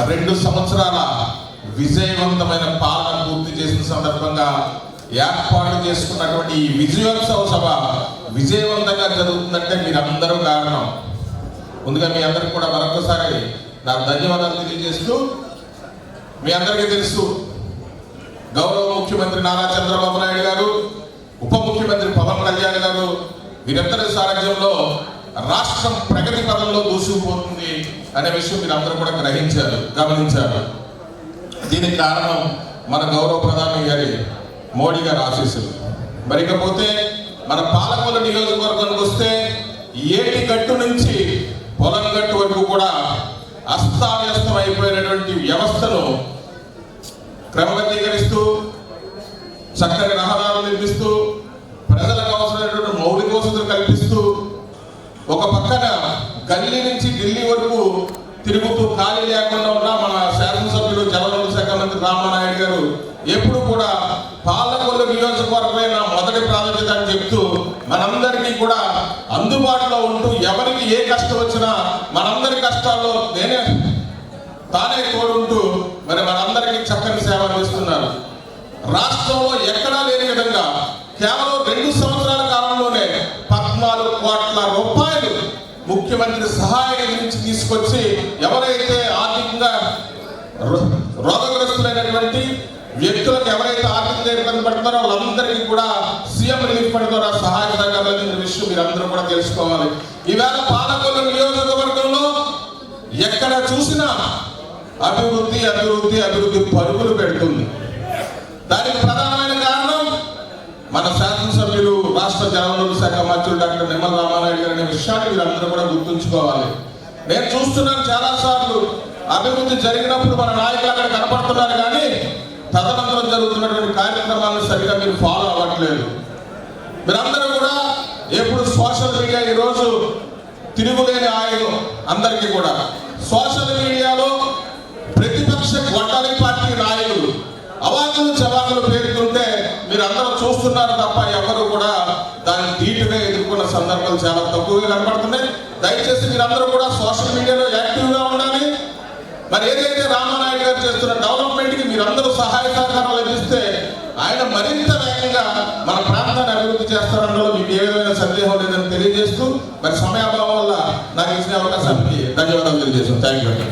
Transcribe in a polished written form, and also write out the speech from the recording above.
2 సంవత్సరాల విజయవంతమైన పాలన పూర్తి చేసిన సందర్భంగా ఏర్పాటు చేసుకున్నటువంటి ఈ విజయోత్సవ సభ విజయవంతంగా జరుగుతుందంటే మీరందరూ కారణం. ముందుగా మీ అందరికి కూడా మరొకసారి నా ధన్యవాదాలు తెలియజేస్తూ, మీ అందరికీ తెలుసు గౌరవ ముఖ్యమంత్రి నారా చంద్రబాబు నాయుడు గారు, ఉప ముఖ్యమంత్రి పవన్ కళ్యాణ్ గారు వీరందరి సారథ్యంలో రాష్ట్రం ప్రగతి పదంలో దూసుకుపోతుంది అనే విషయం మీరు అందరూ కూడా గమనించారు. దీనికి కారణం మన గౌరవ ప్రధాని గారి మోడీ గారి ఆశీస్సులు. మరికపోతే మన పాలకొల నియోజకవర్గానికి వస్తే ఏటి గట్టు నుంచి పొలం గట్టు వరకు కూడా అస్తావ్యస్తం అయిపోయినటువంటి వ్యవస్థను క్రమబద్ధీకరిస్తూ, చక్కని రహదారులు నిర్మిస్తూ, ప్రజలకు అవసరమైనటువంటి మౌలిక వసతులు కల్పిస్తూ, ఒక పక్కన గల్లీ నుంచి ఢిల్లీ వరకు తిరుగుతూ ఖాళీ లేకుండా ఉన్న మన శాసనసభ్యులు జలవనరుల శాఖ మంత్రి రామానాయుడు గారు ఎప్పుడు కూడా పాలకొల్లు నియోజకవర్గమే నా మొదటి ప్రాధాన్యత అని చెప్తూ మనందరికీ కూడా అందుబాటులో ఉంటూ, ఎవరికి ఏ కష్టం వచ్చినా మనందరి కష్టాల్లో తానే తోడుంటూ మరి మనందరికీ చక్కని సేవ అందిస్తున్నారు. రాష్ట్రంలో ఎక్కడా లేని విధంగా కేవలం 2 సంవత్సరాల కాలంలోనే 14 కోట్ల రూపాయలు ముఖ్యమంత్రి సహాయ నుంచి తీసుకొచ్చి ఎవరైతే ఆర్థికంగా రోగగ్రస్తులైనటువంటి వ్యక్తులకు ఎవరైతే ఆర్థికంగా ఇబ్బంది పడుతున్నారో వాళ్ళందరికీ కూడా సీఎం రిలీఫ్ ఫండ్ ద్వారా సహాయ సహకారాలు అందించిన విషయం మీరు అందరూ కూడా తెలుసుకోవాలి. ఈవేళ పాలకొల్లు నియోజకవర్గంలో ఎక్కడ చూసినా అభివృద్ధి అభివృద్ధి అభివృద్ధి పరుగులు పెడుతుంది. దానికి ప్రధానమైన కారణం మన శాసనసభ్యులు రాష్ట్ర జలవనరుల శాఖ మంత్రులు డాక్టర్ నిమ్మల రామానాయుడు గారు అనే విషయాన్ని మీరు అందరూ కూడా గుర్తుంచుకోవాలి. నేను చూస్తున్నాను చాలా సార్లు అభివృద్ధి జరిగినప్పుడు మన నాయకులు అక్కడ కనపడుతున్నారు, కానీ తదనంతరం జరుగుతున్నటువంటి కార్యక్రమాలను సరిగ్గా మీరు ఫాలో అవ్వట్లేదు. మీరందరూ కూడా ఎప్పుడు సోషల్ మీడియా ఈరోజు తిరుగులేని ఆయుధం అందరికీ కూడా. సోషల్ మీడియాలో ప్రతిపక్ష గొడ్డలి పార్టీ నాయకులు అవాకులు చవాకులు పేరుతుంటే మీరు అందరూ చూస్తున్నారు తప్ప ఎవరు కూడా దాన్ని ధీటుగా ఎదుర్కొన్న సందర్భాలు చాలా తక్కువగా కనపడుతున్నాయి. దయచేసి మీరందరూ కూడా సోషల్ మీడియాలో యాక్టివ్గా ఉండాలి. మరి ఏదైతే రామానాయుడు గారు చేస్తున్న డెవలప్మెంట్కి మీరందరూ సహాయ సహకారాలు అందిస్తే ఆయన మరింత వేగంగా మన ప్రాంతాన్ని అభివృద్ధి చేస్తారన్నలో మీకు ఏ విధమైన సందేహం లేదని తెలియజేస్తూ, మరి సమయాభావం వల్ల నాకు ఇచ్చిన అవకాశానికి ధన్యవాదాలు తెలియజేస్తాను. Thank you.